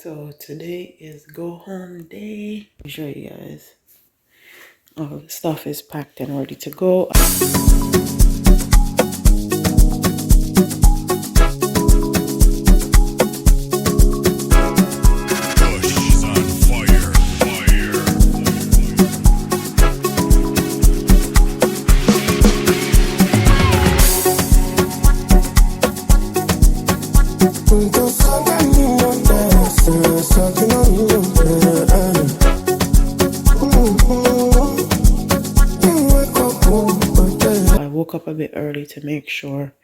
So today is go home day. I'll show you guys. All the stuff is packed and ready to go. I woke up a bit early to make sure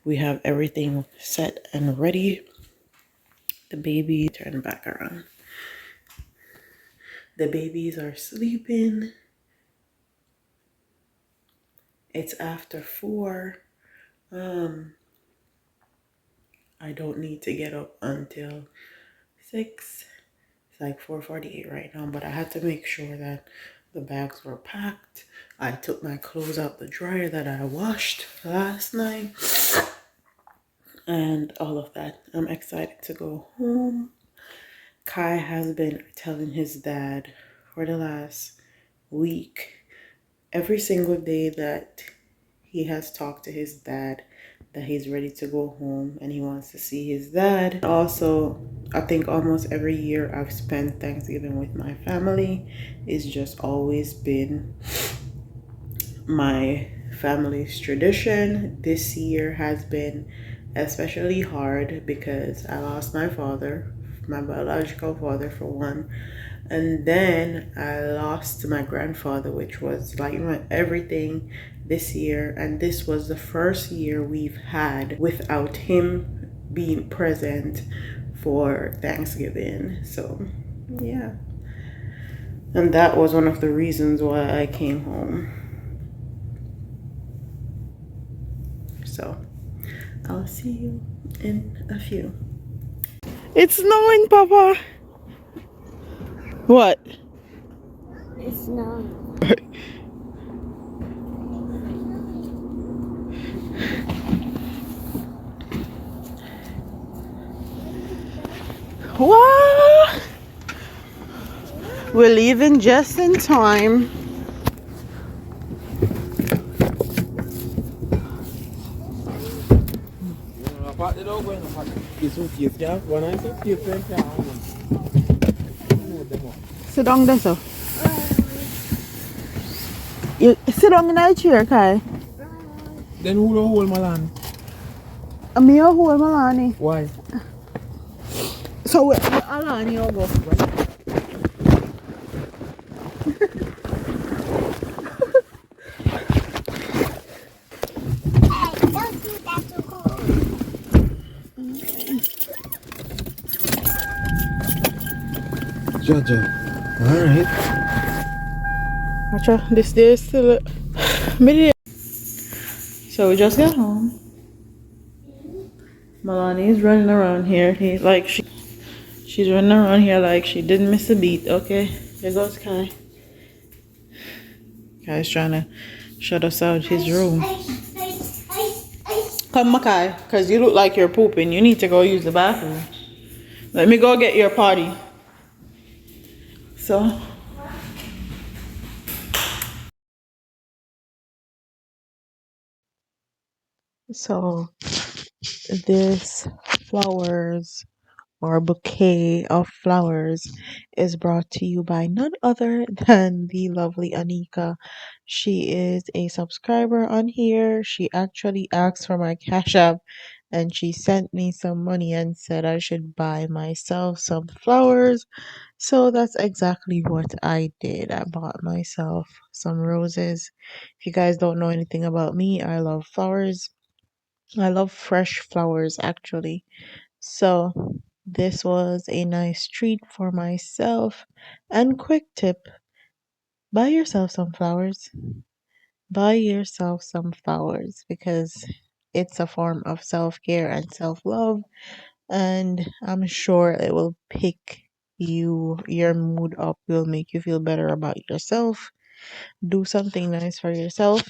we have everything set and ready. The baby turned back around. The babies are sleeping. It's after 4. I don't need to get up until 6. It's like 4:48 right now, but I had to make sure that the bags were packed. I took my clothes out the dryer that I washed last night and all of that. I'm excited to go home. Kai has been telling his dad for the last week, every single day that he has talked to his dad, that he's ready to go home and he wants to see his dad. Also, I think almost every year I've spent Thanksgiving with my family. It's just always been my family's tradition. This year has been especially hard because I lost my father, my biological father for one, and then I lost my grandfather, which was like everything this year. And this was the first year we've had without him being present for Thanksgiving. So yeah, and that was one of the reasons why I came home. So I'll see you in a few. It's snowing, Papa. What? It's snowing. What? We're leaving just in time. Sit down there, sir. You sit down in that chair, Kai. Then who don't hold my land? Me a hold Malani. Why? So where Alani you go? Don't do that to Jaja. Alright. Watch out, this day is still midday. So we just got home. Malani is running around here. She's running around here like she didn't miss a beat. Okay, here goes Kai. Kai's trying to shut us out his room. Come, Makai, because you look like you're pooping. You need to go use the bathroom. Let me go get your potty. So this flowers or bouquet of flowers is brought to you by none other than the lovely Anika. She is a subscriber on here. She actually asked for my Cash App and she sent me some money and said I should buy myself some flowers. So that's exactly what I did. I bought myself some roses. If you guys don't know anything about me, I love flowers. I love fresh flowers actually. So this was a nice treat for myself. And quick tip, buy yourself some flowers. Buy yourself some flowers because it's a form of self-care and self-love, and I'm sure it will pick your mood up, will make you feel better about yourself. Do something nice for yourself.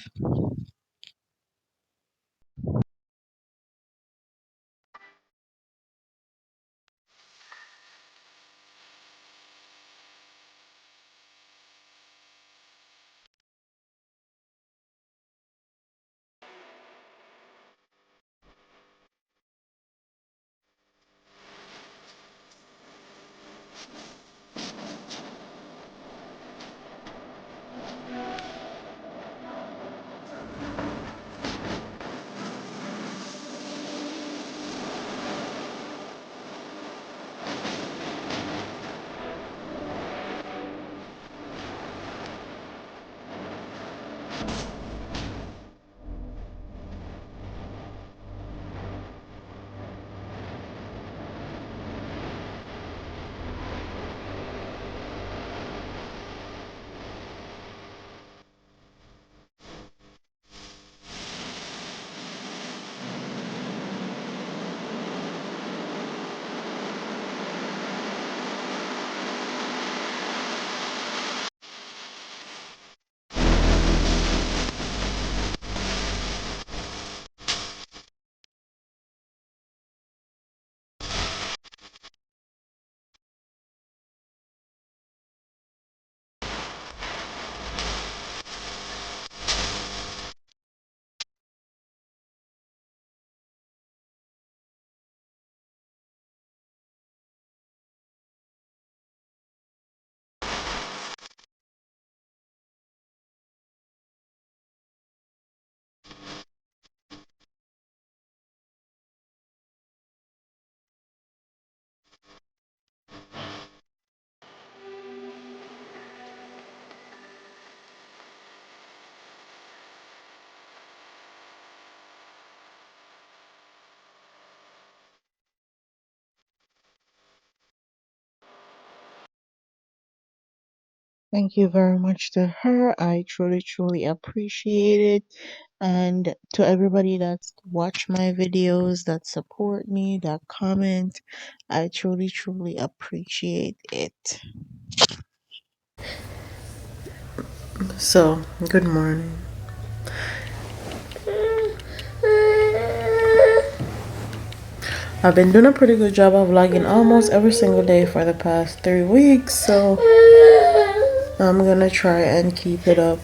Thank you very much to her. I truly, truly appreciate it. And to everybody that's watched my videos, that support me, that comment, I truly, truly appreciate it. So, good morning. I've been doing a pretty good job of vlogging almost every single day for the past 3 weeks, so I'm gonna try and keep it up.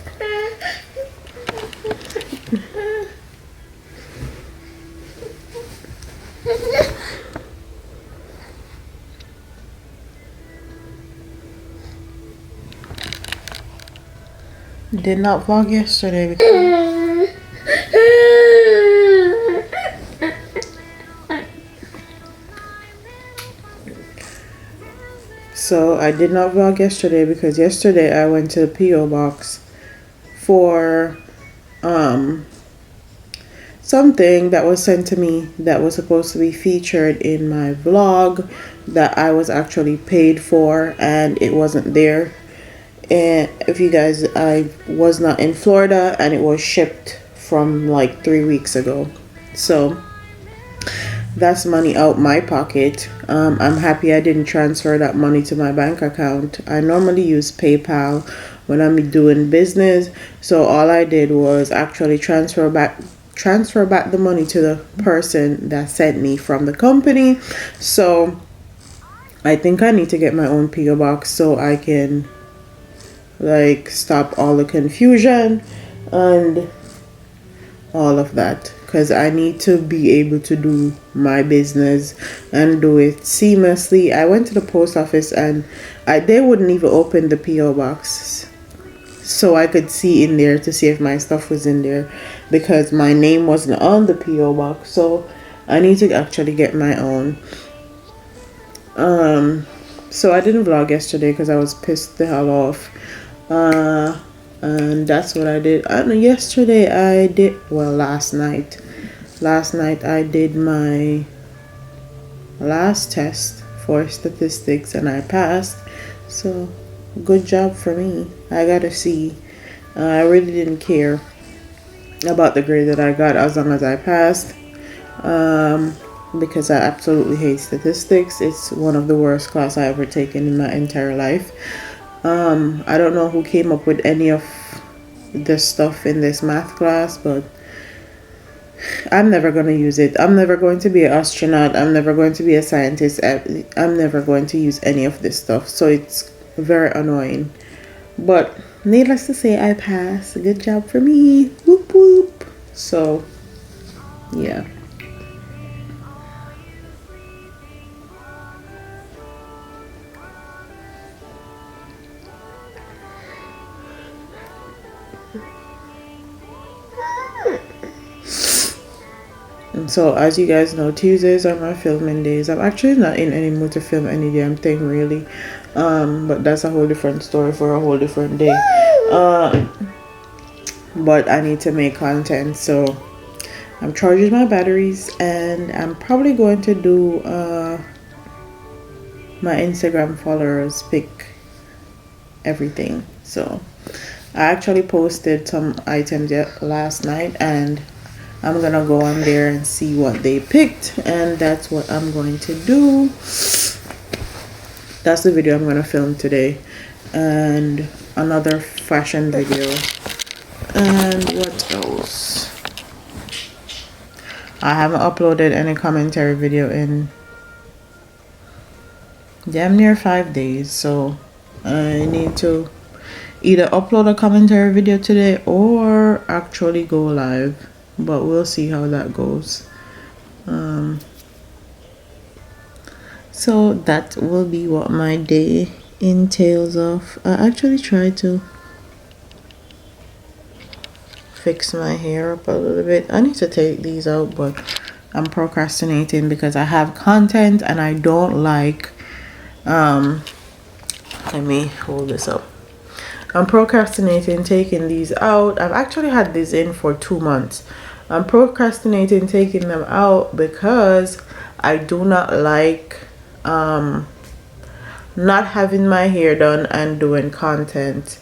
Did not vlog yesterday because I did not vlog yesterday because yesterday I went to the P.O. box for something that was sent to me that was supposed to be featured in my vlog that I was actually paid for, and it wasn't there. And if you guys, I was not in Florida and it was shipped from like 3 weeks ago. So that's money out my pocket. I'm happy I didn't transfer that money to my bank account. I normally use PayPal when I'm doing business. So all I did was actually transfer back the money to the person that sent me from the company. So I think I need to get my own PO box so I can like stop all the confusion and all of that, because I need to be able to do my business and do it seamlessly. I went to the post office and they wouldn't even open the PO box so I could see in there to see if my stuff was in there because my name wasn't on the PO box. So I need to actually get my own. So I didn't vlog yesterday because I was pissed the hell off. And that's what I did. Yesterday I did, well, last night I did my last test for statistics and I passed. So good job for me. I got a C. I really didn't care about the grade that I got as long as I passed. Because I absolutely hate statistics. It's one of the worst class I ever taken in my entire life. I don't know who came up with any of this stuff in this math class, but I'm never going to use it. I'm never going to be an astronaut. I'm never going to be a scientist. I'm never going to use any of this stuff. So it's very annoying. But needless to say, I passed. Good job for me. Whoop whoop. So, yeah. And so, as you guys know, Tuesdays are my filming days. I'm actually not in any mood to film any damn thing, really. But that's a whole different story for a whole different day. But I need to make content, so I'm charging my batteries, and I'm probably going to do my Instagram followers pick everything. So I actually posted some items last night, and I'm gonna go on there and see what they picked, and that's what I'm going to do. That's the video I'm gonna film today, and another fashion video. And what else? I haven't uploaded any commentary video in damn near 5 days, so I need to either upload a commentary video today or actually go live, but we'll see how that goes. So that will be what my day entails of. I actually tried to fix my hair up a little bit. I need to take these out, but I'm procrastinating because I have content and I don't like let me hold this up. I'm procrastinating taking these out. I've actually had these in for 2 months. I'm procrastinating taking them out because I do not like not having my hair done and doing content,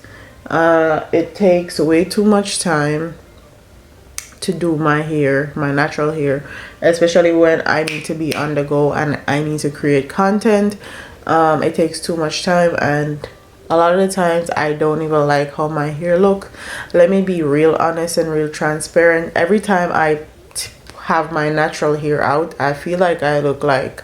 it takes way too much time to do my hair, my natural hair, especially when I need to be on the go and I need to create content. It takes too much time, and a lot of the times I don't even like how my hair look. Let me be real honest and real transparent. Every time I have my natural hair out, I feel like I look like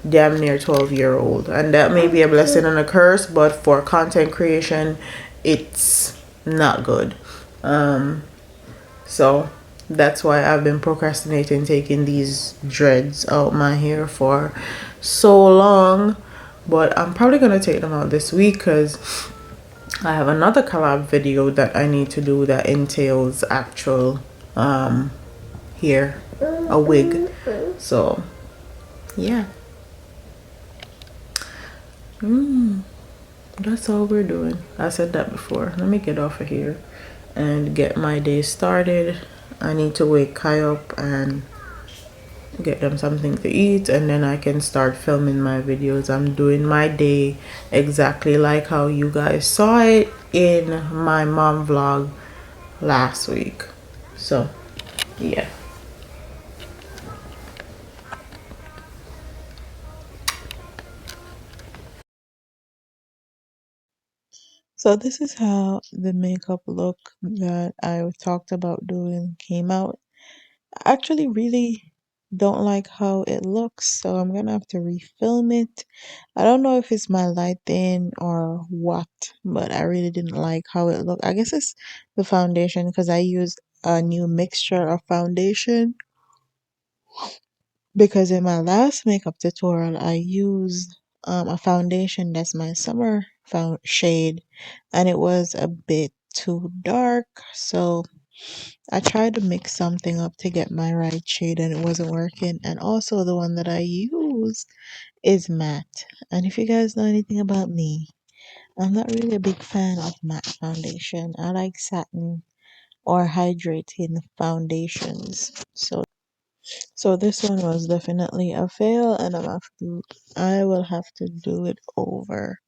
damn near 12-year-old, and that may be a blessing and a curse, but for content creation it's not good. So that's why I've been procrastinating taking these dreads out my hair for so long, but I'm probably gonna take them out this week because I have another collab video that I need to do that entails actual hair, a wig. So yeah, that's all we're doing. I said that before. Let me get off of here and get my day started. I need to wake Kai up and get them something to eat, and then I can start filming my videos. I'm doing my day exactly like how you guys saw it in my mom vlog last week. So yeah. So this is how the makeup look that I talked about doing came out. I actually really don't like how it looks, so I'm gonna have to refilm it. I don't know if it's my lighting or what, but I really didn't like how it looked. I guess it's the foundation because I used a new mixture of foundation, because in my last makeup tutorial I used a foundation that's my summer found shade, and it was a bit too dark, so I tried to mix something up to get my right shade and it wasn't working. And also the one that I use is matte. And if you guys know anything about me, I'm not really a big fan of matte foundation. I like satin or hydrating foundations. So this one was definitely a fail, and I will have to do it over.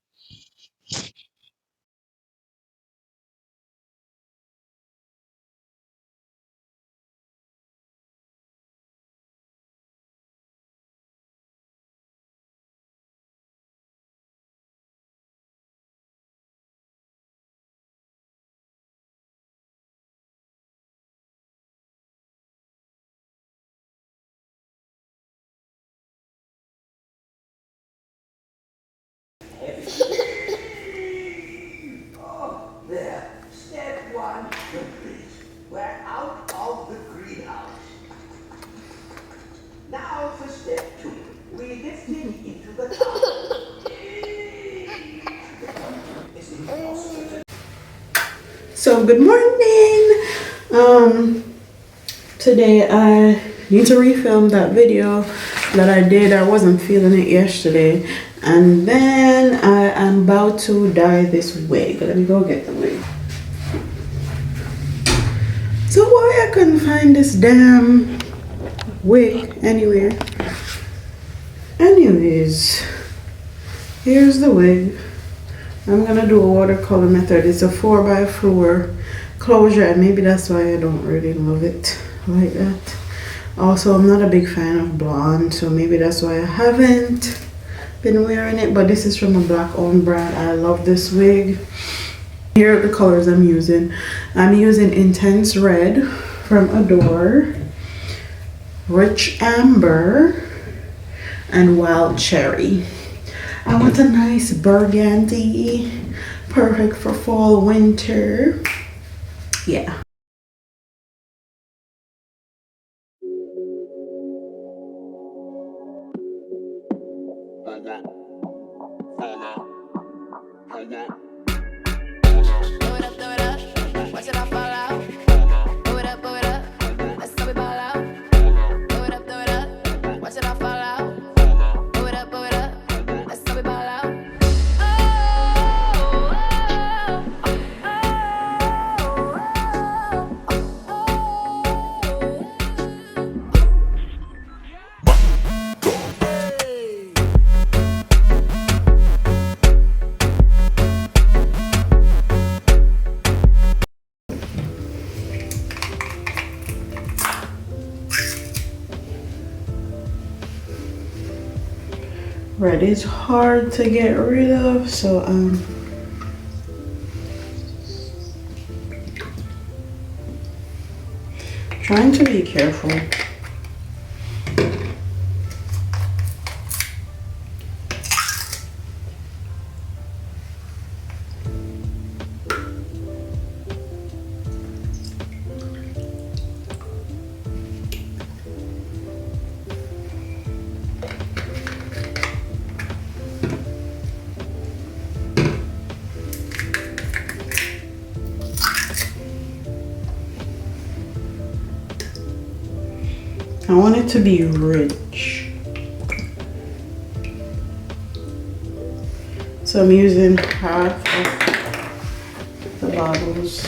There, step one complete. We're out of the greenhouse. Now for step two. We lifted into the car. So good morning. Today I need to refilm that video that I did. I wasn't feeling it yesterday, and then I am about to dye this wig. Let me go get the wig. So why I couldn't find this damn wig anywhere. Anyways, here's the wig. I'm gonna do a watercolor method. It's a 4x4 closure, and maybe that's why I don't really love it like that. Also, I'm not a big fan of blonde, so maybe that's why I haven't been wearing it. But this is from a black owned brand. I love this wig. Here are the colors I'm using. I'm using Intense Red from Adore, Rich Amber, and Wild Cherry. I want a nice burgundy, perfect for fall, winter. Yeah. Throw it up, watch it all fall out. Throw it up, let's go we ball out. Throw it up, watch it all fall out. Throw it up, let's go we ball out. is hard to get rid of, so trying to be careful. I want it to be rich. So I'm using half of the bottles.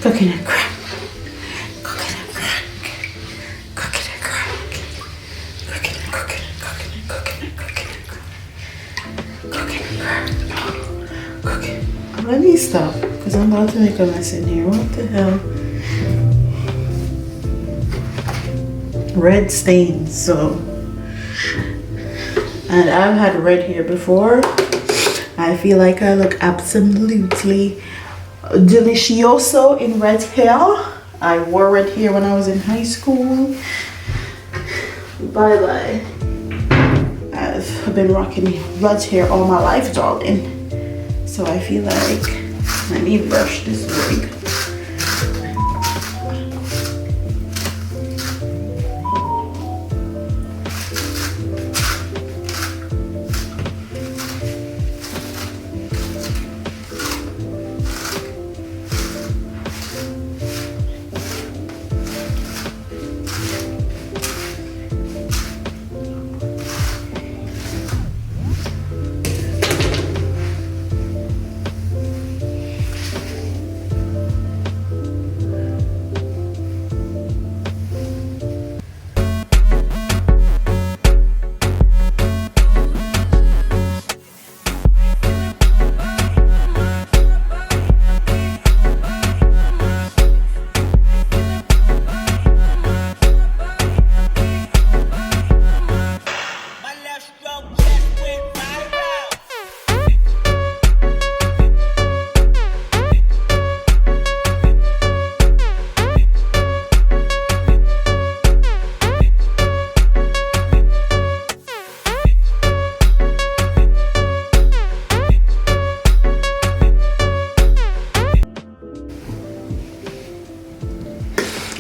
Coconut crack. Coconut crack. Coconut crack. Coconut, coconut, coconut, coconut, coconut, coconut crack. Coconut. Let me stop, because I'm about to make a mess in here. What the hell? Red stains, so. And I've had red hair before. I feel like I look absolutely delicioso in red hair. I wore red hair when I was in high school. Bye bye. I've been rocking red hair all my life, darling. So I feel like let me brush this wig.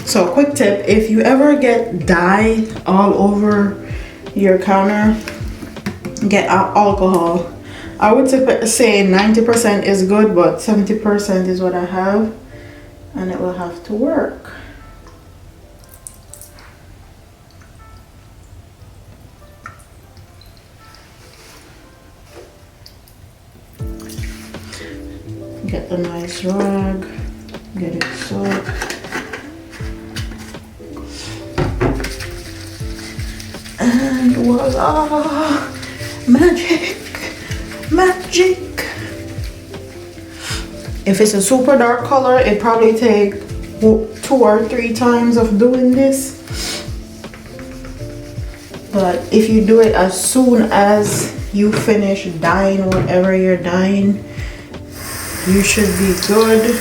So quick tip, if you ever get dye all over your counter, get alcohol. I would say 90% is good, but 70% is what I have, and it will have to work. Get a nice rag, get it soaked. And voila! Magic! Magic! If it's a super dark color, it probably take 2 or 3 times of doing this. But if you do it as soon as you finish dyeing whatever you're dyeing, you should be good.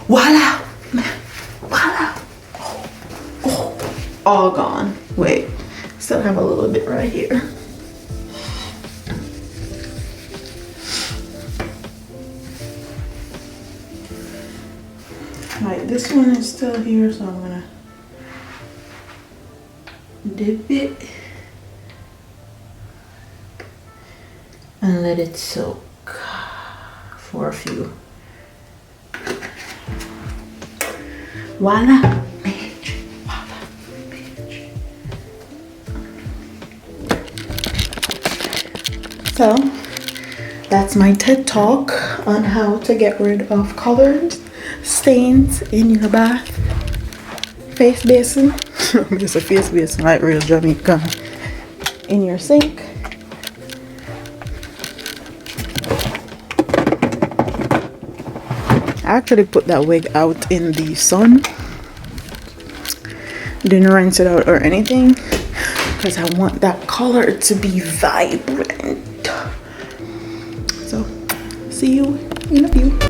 Voila! Voila! Oh, all gone. Wait, still have a little bit right here. Right, this one is still here, so I'm gonna Dip it and let it soak for a few. Voila, magic. Voila, magic. So that's my TED talk on how to get rid of colors, stains in your bath, face basin. Just a face basin like real Jamaican. In your sink. I actually put that wig out in the sun. Didn't rinse it out or anything because I want that color to be vibrant. So, see you in a few.